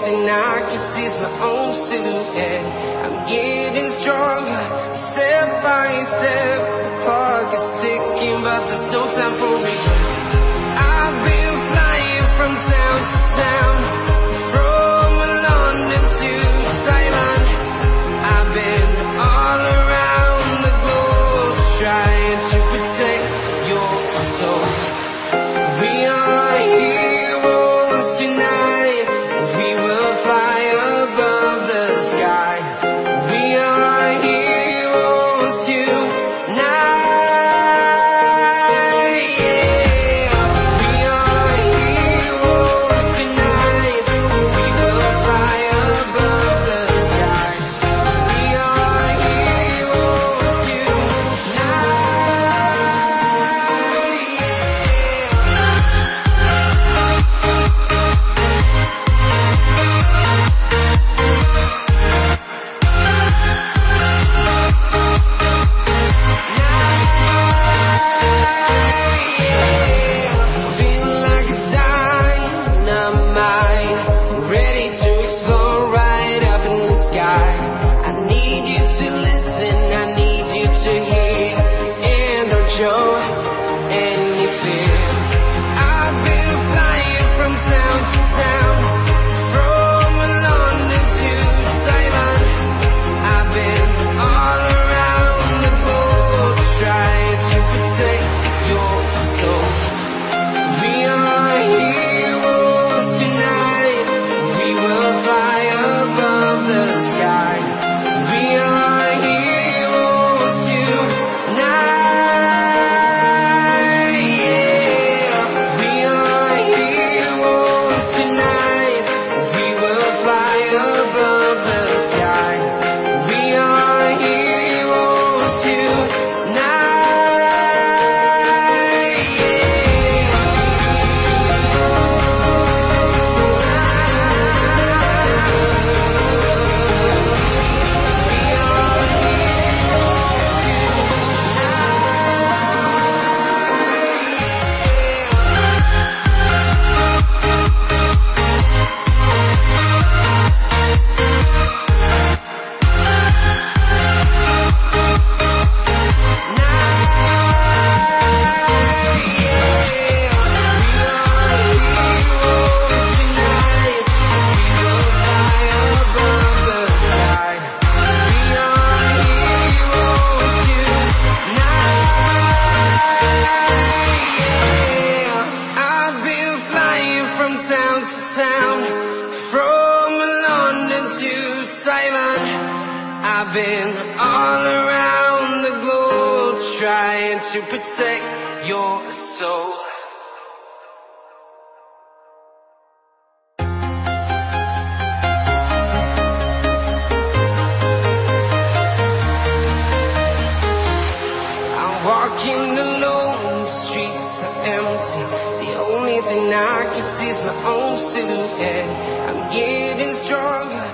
thing I can see is my own silhouette. I'm getting stronger, step by step. The clock is ticking, but there's no time for regrets. I've been flying from town to town, from London to Taiwan. I've been all around the globe, trying to protect your soul. We are heroes tonight. We will fly above the sky. We are heroes tonight. Show any fear. I've been flying from town to town, from London to Taiwan. I've been all around the globe, trying to protect your soul. We are heroes tonight. We will fly above the sky. We are heroes tonight. From London to Taiwan, I've been all around the globe, trying to protect your soul. I'm walking alone, the streets are empty. The only thing I can see is my own silhouette. I'm getting stronger,